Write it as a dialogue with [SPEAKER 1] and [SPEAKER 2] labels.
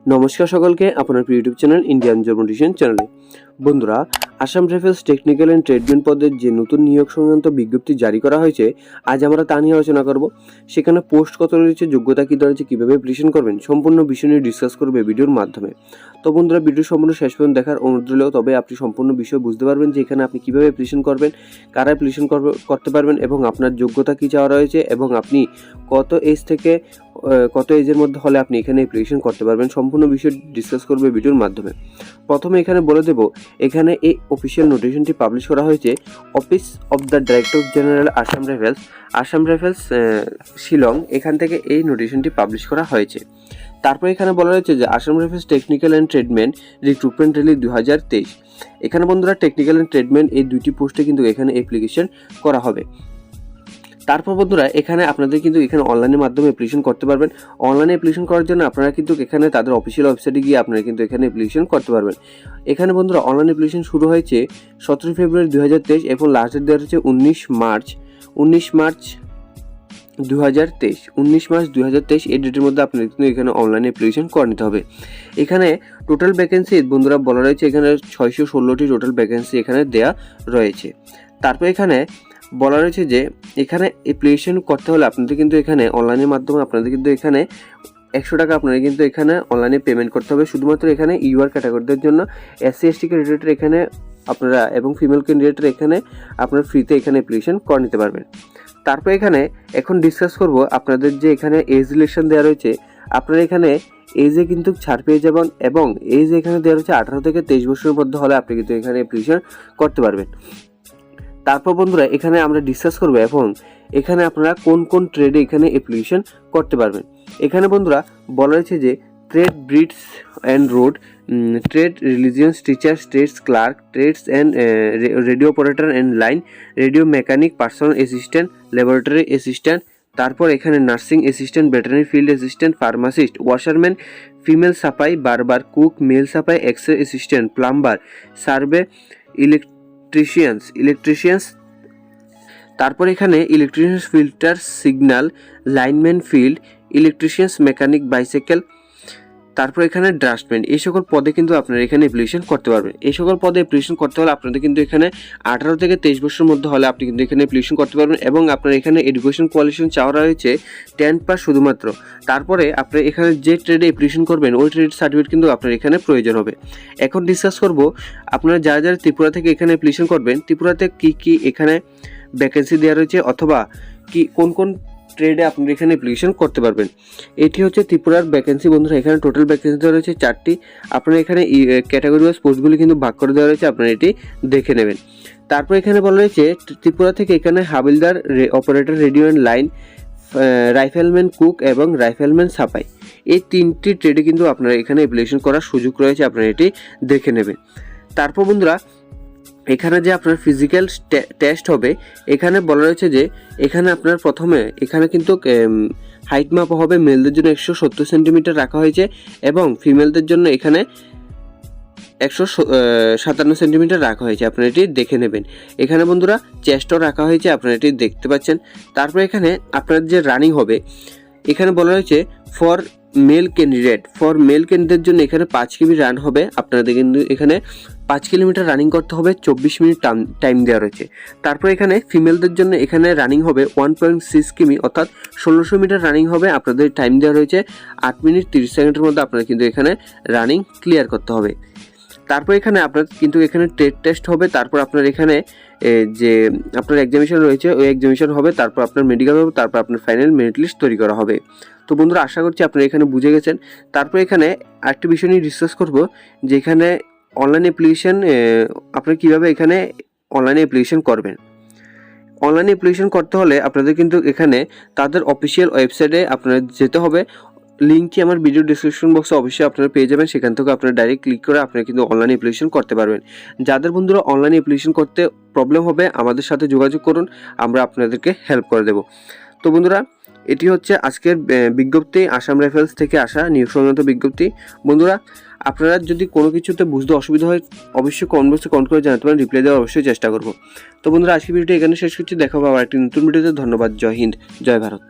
[SPEAKER 1] নমস্কার সকলকে, আপনার YouTube channel Indian job notification চ্যানেলে। বন্ধুরা, Assam Rifles technical and tradesman পদের যে নতুন নিয়োগ সংক্রান্ত বিজ্ঞপ্তি জারি করা হয়েছে, আজ আমরা তা নিয়ে আলোচনা করব। সেখানে পোস্ট কত রয়েছে, যোগ্যতা কী রয়েছে, কীভাবে অ্যাপ্লিকেশন করবেন, সম্পূর্ণ বিষয় নিয়ে ডিসকাস করবে ভিডিওর মাধ্যমে। তো বন্ধুরা, ভিডিও সম্পূর্ণ শেষ পর্যন্ত দেখার অনুরোধ রইলেও, তবে আপনি সম্পূর্ণ বিষয় বুঝতে পারবেন যে এখানে আপনি কীভাবে অ্যাপ্লিকেশন করবেন, কারা অ্যাপ্লিকেশন করতে পারবেন এবং আপনার যোগ্যতা কী চাওয়া রয়েছে এবং আপনি কত এজ থেকে কত এজের মধ্যে হলে আপনি এখানে অ্যাপ্লিকেশন করতে পারবেন, সম্পূর্ণ বিষয় ডিসকাস করবে ভিডিওর মাধ্যমে। প্রথমে এখানে বলে দেব, এখানে এই অফিসিয়াল নোটিফিকেশনটি পাবলিশ করা হয়েছে office of the director general Assam rifles Shillong, এখান থেকে এই নোটিফিকেশনটি পাবলিশ করা হয়েছে। তারপর এখানে বলা হয়েছে যে Assam Rifles technical and tradesman recruitment rally 2023। এখানে বন্ধুরা টেকনিক্যাল অ্যান্ড ট্রেডম্যান এই দুইটি পোস্টে কিন্তু এখানে অ্যাপ্লিকেশন করা হবে। তারপর বন্ধুরা, এখানে আপনাদের কিন্তু এখানে অনলাইনের মাধ্যমে অ্যাপ্লিকেশন করতে পারবেন। অনলাইনে অ্যাপ্লিকেশন করার জন্য আপনারা কিন্তু এখানে তাদের অফিসিয়াল ওয়েবসাইটে গিয়ে আপনারা কিন্তু এখানে অ্যাপ্লিকেশন করতে পারবেন। এখানে বন্ধুরা অনলাইন অ্যাপ্লিকেশন শুরু হয়েছে 17 ফেব্রুয়ারি 2023 এবং লাস্ট ডেট দেওয়া হচ্ছে 19 মার্চ 2023। এই ডেটের মধ্যে আপনাদের কিন্তু এখানে অনলাইনে অ্যাপ্লিকেশন করে নিতে হবে। এখানে টোটাল ভ্যাকেন্সি বন্ধুরা বলা রয়েছে, এখানে 616টি টোটাল ভ্যাকেন্সি এখানে দেওয়া রয়েছে। তারপর এখানে বলা রয়েছে যে এখানে অ্যাপ্লিকেশন করতে হলে আপনাদের কিন্তু এখানে অনলাইনের মাধ্যমে আপনাদের কিন্তু এখানে 100 টাকা আপনাদের কিন্তু এখানে অনলাইনে পেমেন্ট করতে হবে। শুধুমাত্র এখানে ইউআর ক্যাটাগরিদের জন্য, SC ST ক্যান্ডিডেটের এখানে আপনারা এবং ফিমেল ক্যান্ডিডেটের এখানে আপনারা ফ্রিতে এখানে অ্যাপ্লিকেশন করে নিতে পারবেন। তারপর এখানে এখন ডিসকাস করব আপনাদের যে এখানে এজ রিলেকশন দেওয়া রয়েছে, আপনারা এখানে এজে কিন্তু ছাড় পেয়ে যাবেন এবং এজ এখানে দেওয়া রয়েছে 18 থেকে 23 বছরের মধ্যে হলে আপনি কিন্তু এখানে অ্যাপ্লিকেশন করতে পারবেন। তারপর বন্ধুরা এখানে আমরা ডিসকাস করব এবং এখানে আপনারা কোন কোন ট্রেডে এখানে অ্যাপ্লিকেশন করতে পারবেন। এখানে বন্ধুরা বলা হয়েছে যে trade breeds and road, trade religions teacher, trades clerk, trades and radio operator and line, radio mechanic, personal assistant, laboratory assistant, তারপর এখানে nursing assistant, veterinary field assistant, pharmacist, washerman, female safai, barber, cook, male safai, x ray assistant, plumber, survey, electricians, তারপর এখানে electricians, filter, signal, lineman, field electricians, mechanic, bicycle, তারপর এখানে draughtsman. এই সকল পদে কিন্তু আপনারা এখানে অ্যাপ্লিকেশন করতে পারবেন। এই সকল পদে অ্যাপ্লিকেশন করতে হলে আপনাদের কিন্তু এখানে 18 থেকে 23 বছরের মধ্যে হলে আপনি কিন্তু এখানে অ্যাপ্লিকেশন করতে পারবেন এবং আপনার এখানে এডুকেশন কোয়ালিফিকেশন চাওয়া রয়েছে 10 পাস শুধুমাত্র। তারপরে আপনি এখানে যে ট্রেডে অ্যাপ্লিকেশন করবেন ওই ট্রেড সার্টিফিকেট কিন্তু আপনার এখানে প্রয়োজন হবে। এখন ডিসকাস করব আপনারা যারা যারা ত্রিপুরা থেকে এখানে অ্যাপ্লিকেশন করবেন, ত্রিপুরাতে কি এখানে ভ্যাকেন্সি দেওয়া রয়েছে অথবা কোন কোন ট্রেডে আপনারা এখানে অ্যাপ্লিকেশন করতে পারবেন। এটি হচ্ছে ত্রিপুরার ভ্যাকেন্সি বন্ধুরা। এখানে টোটাল ভ্যাকেন্সি দেওয়া রয়েছে 4টি। আপনারা এখানে ক্যাটাগরি ওয়াইজ পোস্টগুলি কিন্তু ভাগ করে দেওয়া রয়েছে, আপনারা এটি দেখে নেবেন। তারপর এখানে বলা রয়েছে ত্রিপুরা থেকে এখানে হাবিলদার, operator radio and line, rifleman, cook এবং রাইফেলম্যান সাফাই, এই 3টি ট্রেডে কিন্তু আপনারা এখানে অ্যাপ্লিকেশন করার সুযোগ রয়েছে, আপনারা এটি দেখে নেবেন। তারপর বন্ধুরা এখানে যে আপনার ফিজিক্যাল টেস্ট হবে, এখানে বলা রয়েছে যে এখানে আপনার প্রথমে এখানে কিন্তু হাইট মাপা হবে। মেলদের জন্য 170 সেন্টিমিটার রাখা হয়েছে এবং ফিমেলদের জন্য এখানে 157 সেন্টিমিটার রাখা হয়েছে, আপনারা এটি দেখে নেবেন। এখানে বন্ধুরা চেস্টও রাখা হয়েছে, আপনারা এটি দেখতে পাচ্ছেন। তারপর এখানে আপনার যে রানিং হবে, এখানে বলা হয়েছে ফর মেল ক্যান্ডিডেট জন্য এখানে 5 কিমি রান হবে। আপনাদের কিন্তু এখানে 5 কিলোমিটার রানিং করতে হবে, 24 মিনিট টাইম দেওয়া রয়েছে। তারপর এখানে ফিমেলদের জন্য এখানে রানিং হবে 1.6 কিমি অর্থাৎ 1600 মিটার রানিং হবে, আপনাদের টাইম দেওয়া রয়েছে 8 মিনিট 30 সেকেন্ডের মধ্যে আপনারা কিন্তু এখানে রানিং ক্লিয়ার করতে হবে। তারপর এখানে আপনার কিন্তু এখানে ট্রেড টেস্ট হবে, তারপর আপনার এখানে যে আপনার এক্সামিনেশন রয়েছে ওই এক্সামিনেশন হবে, তারপর আপনার মেডিকেল হবে, তারপর আপনার ফাইনাল মেরিট লিস্ট তৈরি করা হবে। তো বন্ধুরা আশা করছি আপনারা এখানে বুঝে গেছেন। তারপর এখানে আরেকটি বিষয় নিয়ে ডিসকাস করব যে এখানে অনলাইন অ্যাপ্লিকেশন আপনারা কীভাবে এখানে অনলাইনে অ্যাপ্লিকেশন করবেন। অনলাইনে অ্যাপ্লিকেশন করতে হলে আপনাদের কিন্তু এখানে তাদের অফিসিয়াল ওয়েবসাইটে আপনারা যেতে হবে। লিঙ্কটি আমার ভিডিও ডিসক্রিপশন বক্সে অবশ্যই আপনারা পেয়ে যাবেন, সেখান থেকে আপনারা ডাইরেক্ট ক্লিক করে আপনারা কিন্তু অনলাইন অ্যাপ্লিকেশন করতে পারবেন। যাদের বন্ধুরা অনলাইন অ্যাপ্লিকেশন করতে প্রবলেম হবে আমাদের সাথে যোগাযোগ করুন, আমরা আপনাদেরকে হেল্প করে দেব। তো বন্ধুরা এটি হচ্ছে আজকের বিজ্ঞপ্তি, আসাম রাইফেলস থেকে আসা নিয়োগ সংক্রান্ত বিজ্ঞপ্তি। বন্ধুরা আপনারা যদি কোনো কিছুতে বুঝতে অসুবিধা হয় অবশ্যই কমেন্ট বক্সে কমেন্ট করে জানাতে পারেন, রিপ্লাই দেওয়ার অবশ্যই চেষ্টা করব। তো বন্ধুরা আজকের ভিডিওটি এখানে শেষ করছি, দেখা হবে আবার একটি নতুন ভিডিওতে। ধন্যবাদ। জয় হিন্দ, জয় ভারত।